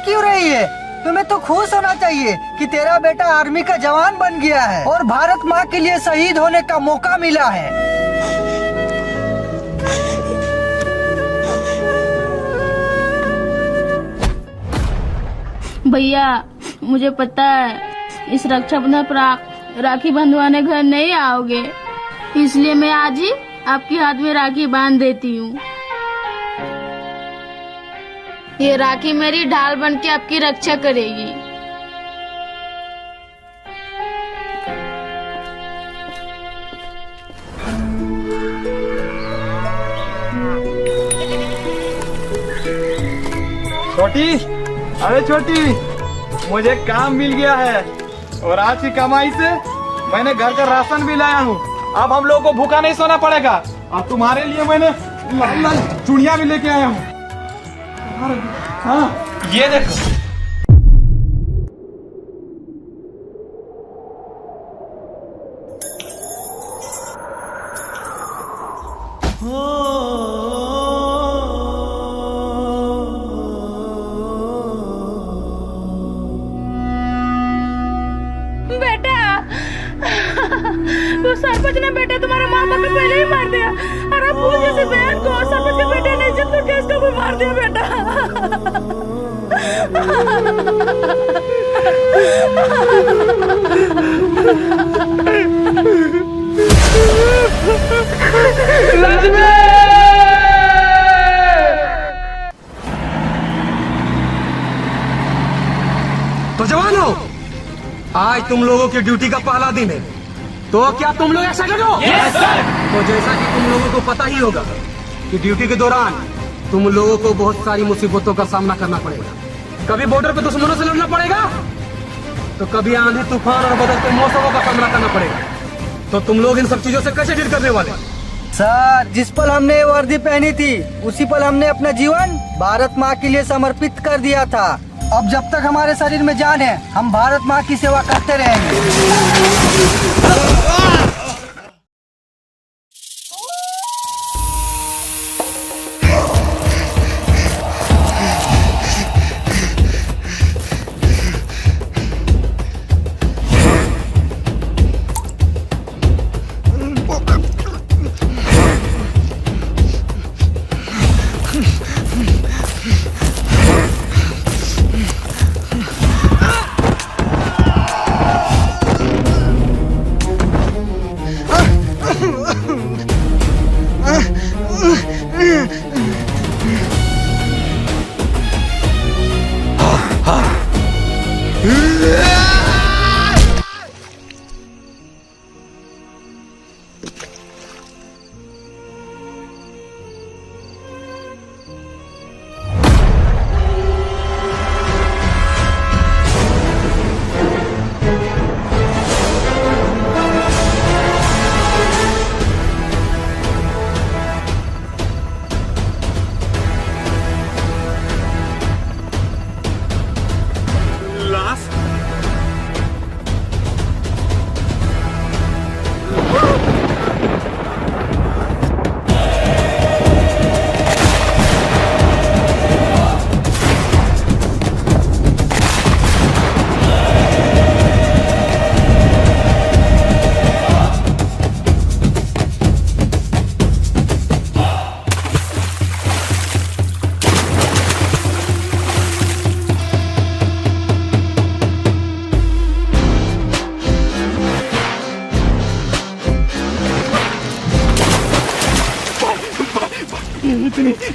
क्यों रही है? तुम्हें तो खुश होना चाहिए कि तेरा बेटा आर्मी का जवान बन गया है और भारत माँ के लिए शहीद होने का मौका मिला है। भैया मुझे पता है इस रक्षाबंधन पर राखी बंधवाने घर नहीं आओगे, इसलिए मैं आज ही आपके हाथ में राखी बांध देती हूँ। ये राखी मेरी ढाल बन के आपकी रक्षा करेगी। छोटी, अरे छोटी, मुझे काम मिल गया है और आज की कमाई से मैंने घर का राशन भी लाया हूँ। अब हम लोगों को भूखा नहीं सोना पड़ेगा। और तुम्हारे लिए मैंने लाल लाल चूड़ियाँ भी लेके आया हूँ। हाँ, ये देखो। वो सरपंच ने बेटा तुम्हारे माँ बाप को पहले ही मार दिया और अब वो जैसे बहन को सरपंच के बेटे ने इज्जत करके इसको भी मार दिया बेटा। तो जवानों, आज तुम लोगों की ड्यूटी का पहला दिन है, तो क्या तुम लोग एक्साइटेड हो? Yes sir. तो जैसा कि तुम लोगों को पता ही होगा कि ड्यूटी के दौरान तुम लोगों को बहुत सारी मुसीबतों का सामना करना पड़ेगा। कभी बॉर्डर पे दुश्मनों से लड़ना पड़ेगा, तो कभी आंधी तूफान और बदलते मौसमों का सामना करना पड़ेगा। तो तुम लोग इन सब चीजों से कैसे डील करने वाले? सर, जिस पल हमने ये वर्दी पहनी थी उसी पल हमने अपना जीवन भारत माँ के लिए समर्पित कर दिया था। अब जब तक हमारे शरीर में जान है, हम भारत माँ की सेवा करते रहेंगे।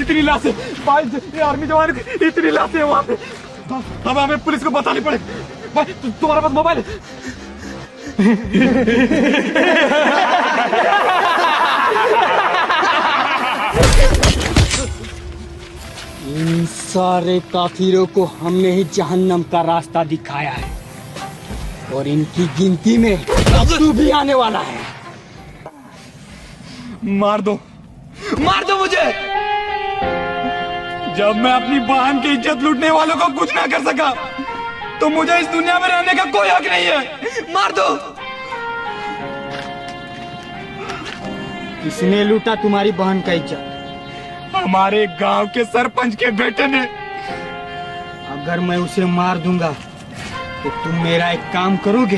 इतनी लाशें, ये आर्मी जवान की इतनी लाशें वहाँ पे। अब हमें पुलिस को बतानी पड़ेगी। भाई तुम्हारे पास मोबाइल है? इन सारे काफिरों को हमने ही जहन्नम का रास्ता दिखाया है और इनकी गिनती में अब तू भी आने वाला है। मार दो मुझे। जब मैं अपनी बहन की इज्जत लूटने वालों को कुछ ना कर सका, तो मुझे इस दुनिया में रहने का कोई हक नहीं है। मार दो। किसने लूटा तुम्हारी बहन का इज्जत? हमारे गांव के सरपंच के बेटे ने। अगर मैं उसे मार दूंगा तो तुम मेरा एक काम करोगे?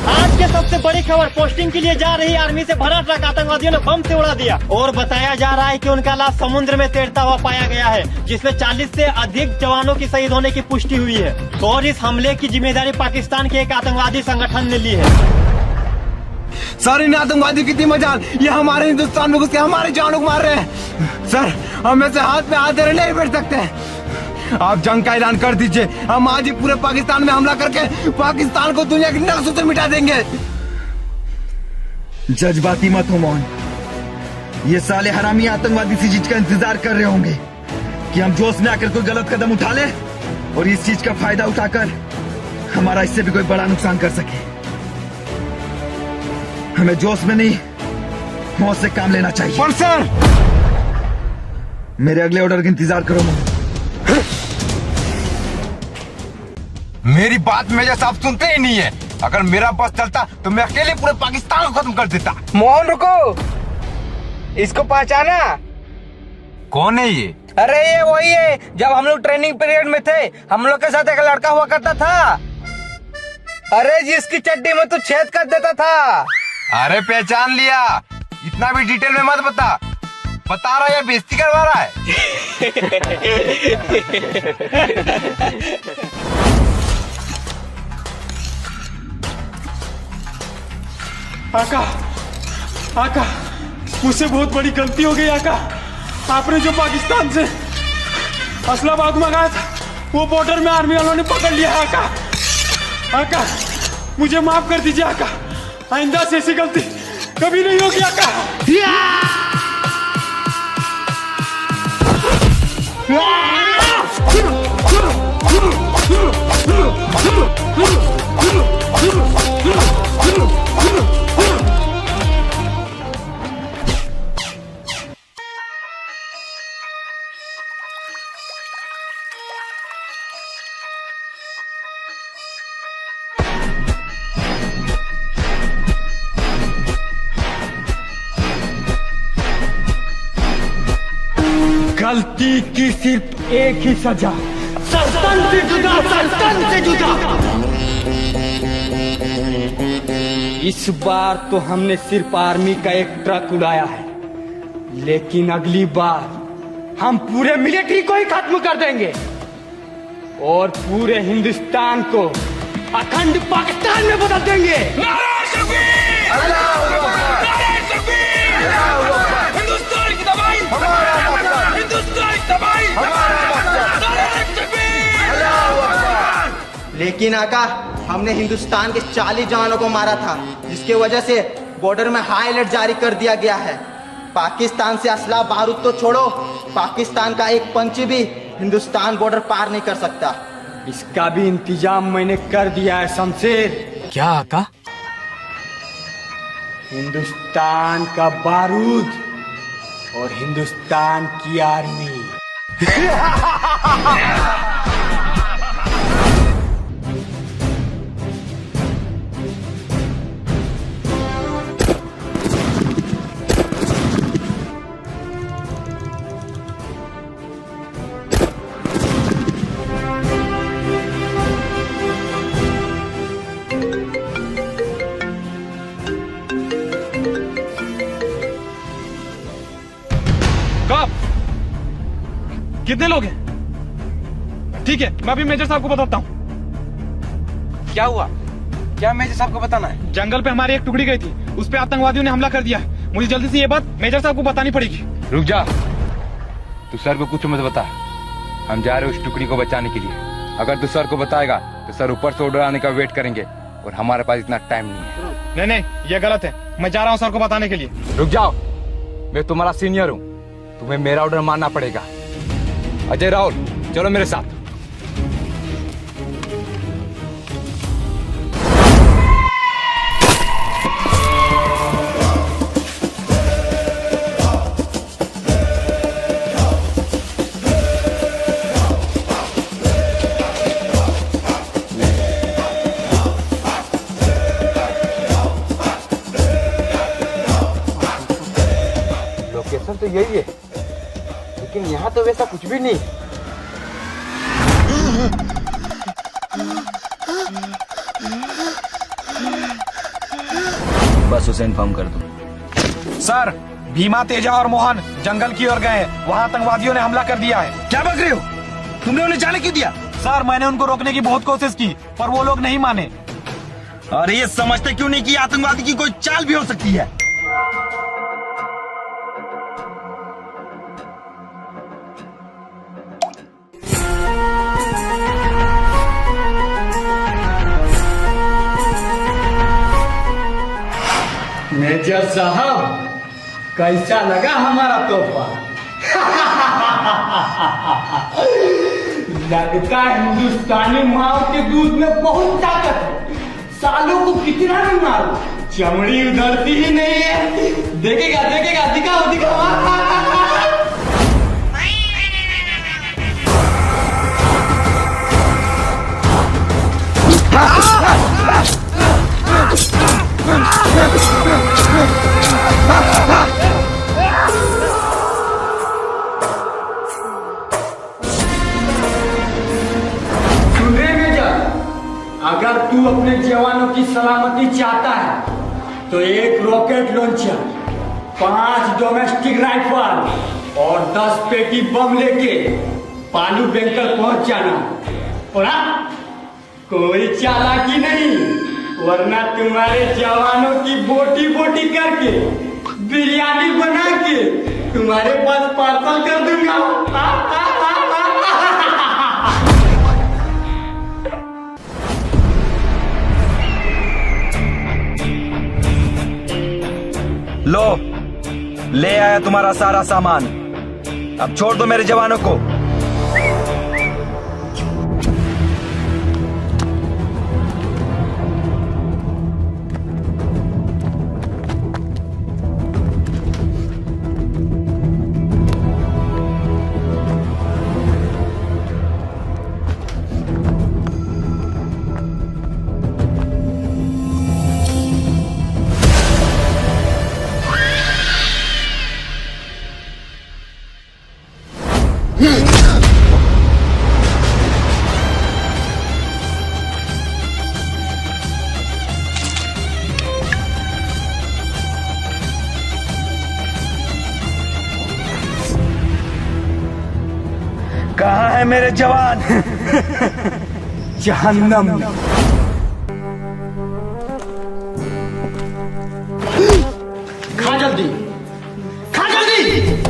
आज के सबसे बड़ी खबर, पोस्टिंग के लिए जा रही आर्मी से भरा ट्रक आतंकवादियों ने बम से उड़ा दिया और बताया जा रहा है कि उनका लाश समुद्र में तैरता हुआ पाया गया है, जिसमें 40 से अधिक जवानों की शहीद होने की पुष्टि हुई है। और इस हमले की जिम्मेदारी पाकिस्तान के एक आतंकवादी संगठन ने ली है। सर, इन आतंकवादी की मजाल, ये हमारे हिंदुस्तान में घुस के हमारे जानों को मार रहे हैं। सर, हम ऐसे हाथ में हाथ धरे नहीं बैठ सकते। आप जंग का ऐलान कर दीजिए, हम आज ही पूरे पाकिस्तान में हमला करके पाकिस्तान को दुनिया की नक्शे से मिटा देंगे। जज्बाती मत हो मोहन, ये साले हरामी आतंकवादी इसी चीज का इंतजार कर रहे होंगे कि हम जोश में आकर कोई गलत कदम उठा ले और इस चीज का फायदा उठाकर हमारा इससे भी कोई बड़ा नुकसान कर सके। हमें जोश में नहीं, होश से काम लेना चाहिए। पर सर, मेरे अगले ऑर्डर का इंतजार करो मोहन। मेरी बात मेजर साहब सुनते ही नहीं है। अगर मेरा बस चलता तो मैं अकेले पूरे पाकिस्तान को खत्म कर देता। मोहन रुको, इसको पहचाना? कौन है ये? अरे ये वही है, जब हम लोग ट्रेनिंग पीरियड में थे हम लोग के साथ एक लड़का हुआ करता था। अरे जिसकी चड्डी में तू छेद कर देता था। अरे पहचान लिया, इतना भी डिटेल में मत बता रहा है, बेइज्जती करवा रहा है। आका, मुझसे बहुत बड़ी गलती हो गई आका। आपने जो पाकिस्तान से असला बाग मंगाया था वो बॉर्डर में आर्मी वालों ने पकड़ लिया है आका, मुझे माफ कर दीजिए आका। आइंदा से ऐसी गलती कभी नहीं होगी आका। गलती की सिर्फ एक ही सजा, सरतन से जुदा, सरतन से जुदा। इस बार तो हमने सिर्फ आर्मी का एक ट्रक उड़ाया है, लेकिन अगली बार हम पूरे मिलिट्री को ही खत्म कर देंगे और पूरे हिंदुस्तान को अखंड पाकिस्तान में बदल देंगे। हिंदुस्तान की दवाई, हिंदुस्तान की दवाई। लेकिन आका, हमने हिंदुस्तान के 40 जवानों को मारा था, जिसके वजह से बॉर्डर में हाई अलर्ट जारी कर दिया गया है। पाकिस्तान से असला बारूद तो छोड़ो, पाकिस्तान का एक पंछी भी हिंदुस्तान बॉर्डर पार नहीं कर सकता। इसका भी इंतजाम मैंने कर दिया है शमशेर। क्या आका? हिंदुस्तान का बारूद और हिंदुस्तान की आर्मी। कितने लोग हैं? ठीक है, मैं अभी मेजर साहब को बताता हूँ। क्या हुआ? क्या मेजर साहब को बताना है? जंगल पे हमारी एक टुकड़ी गई थी, उस पे आतंकवादियों ने हमला कर दिया। मुझे जल्दी से ये बात मेजर साहब को बतानी पड़ेगी। रुक जा, तू सर को कुछ मत बता। हम जा रहे उस टुकड़ी को बचाने के लिए। अगर तू सर को बताएगा तो सर ऊपर से ऑर्डर आने का वेट करेंगे और हमारे पास इतना टाइम नहीं है। नहीं, ये गलत है। मैं जा रहा हूँ सर को बताने के लिए। रुक जाओ, मैं तुम्हारा सीनियर हूँ, तुम्हें मेरा ऑर्डर मानना पड़ेगा। अजय राहुल, चलो मेरे साथ। लोकेशन तो यही है, लेकिन यहाँ तो वैसा कुछ भी नहीं। बस उसे इन्फॉर्म कर दो। सर, भीमा, तेजा और मोहन जंगल की ओर गए। वहाँ आतंकवादियों ने हमला कर दिया है। क्या बक रहे हो? तुमने उन्हें जाने क्यों दिया? सर, मैंने उनको रोकने की बहुत कोशिश की पर वो लोग नहीं माने। अरे ये समझते क्यों नहीं कि आतंकवादी की कोई चाल भी हो सकती है? मेजर साहब, कैसा लगा हमारा तोहफा? लगता है हिंदुस्तानी माओ के दूध में बहुत ताकत है। सालों को कितना भी मारो, चमड़ी उधरती ही नहीं है। देखेगा देखेगा, दिखाओ दिखाओ। अगर तू अपने जवानों की सलामती चाहता है तो एक रॉकेट लॉन्चर, 5 डोमेस्टिक राइफल और 10 पेटी बम लेके पालू बैंकर पहुंच जाना। पड़ा? कोई चालाकी नहीं, वरना तुम्हारे जवानों की बोटी बोटी करके बिरयानी बना के तुम्हारे पास पार्सल कर दूंगा। लो, ले आया तुम्हारा सारा सामान। अब छोड़ दो मेरे जवानों को। कहाँ है मेरे जवान? जहन्नम में। खा जल्दी, खा जल्दी।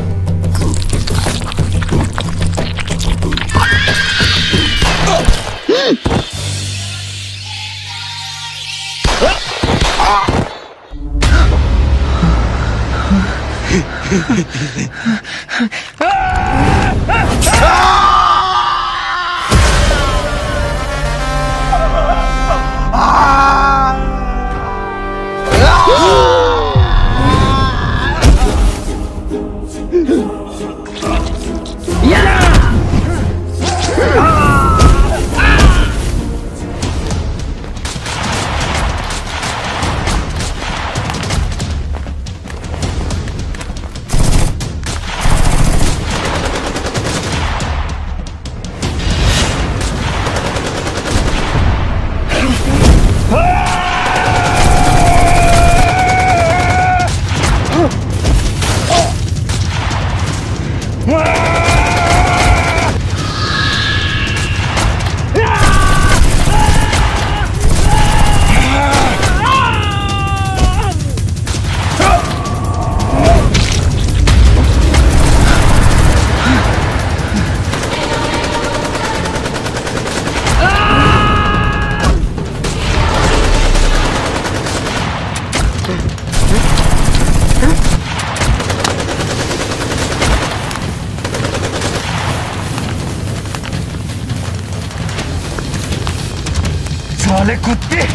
साले कुत्ते!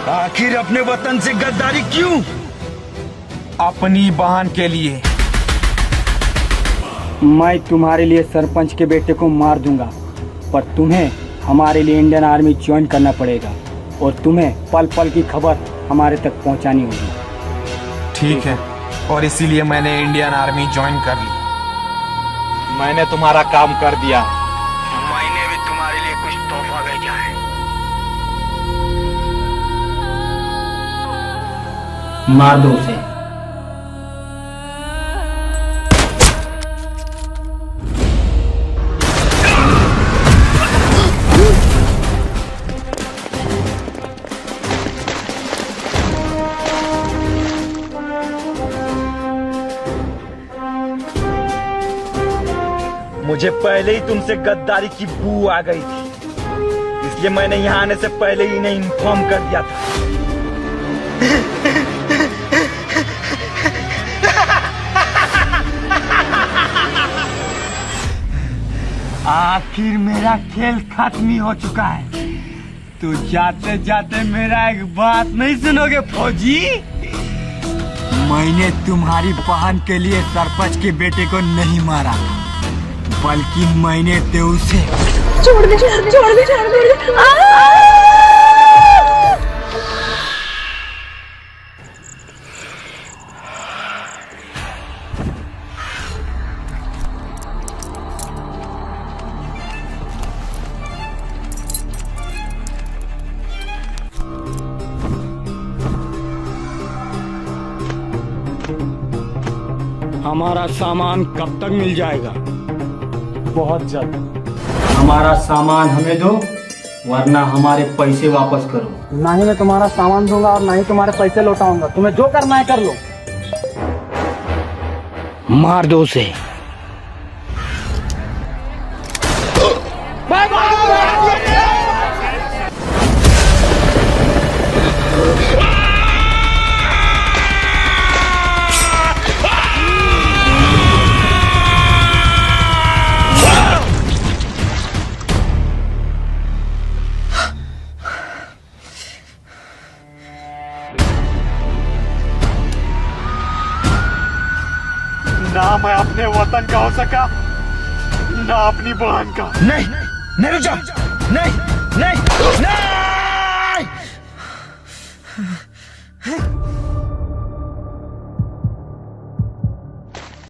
आखिर अपने वतन से गद्दारी क्यों? अपनी बहन के लिए। मैं तुम्हारे लिए सरपंच के बेटे को मार दूंगा, पर तुम्हें हमारे लिए इंडियन आर्मी ज्वाइन करना पड़ेगा और तुम्हें पल पल की खबर हमारे तक पहुंचानी होगी। ठीक है, और इसीलिए मैंने इंडियन आर्मी ज्वाइन कर ली। मैंने तुम्हारा काम कर दिया। मैंने भी तुम्हारे लिए कुछ तोहफा भेजा है। मार दो उसे। मुझे पहले ही तुमसे गद्दारी की बू आ गई थी, इसलिए मैंने यहाँ आने से पहले ही इन्हें इन्फॉर्म कर दिया था। आखिर मेरा खेल खत्म ही हो चुका है। तो जाते जाते मेरा एक बात नहीं सुनोगे फौजी? मैंने तुम्हारी बहन के लिए सरपंच के बेटे को नहीं मारा, बल्कि मैंने तो उसे छोड़ दे छोड़ दे छोड़ दे छोड़ दे। हमारा सामान कब तक मिल जाएगा? बहुत जल्द। हमारा सामान हमें दो, वरना हमारे पैसे वापस करो। ना ही मैं तुम्हारा सामान दूंगा और ना ही तुम्हारे पैसे लौटाऊंगा। तुम्हें जो करना है कर लो। मार दो उसे। ना मैं अपने वतन का हो सका, ना अपनी बहन का। नहीं नहीं, रुक जाओ। नहीं नहीं नहीं।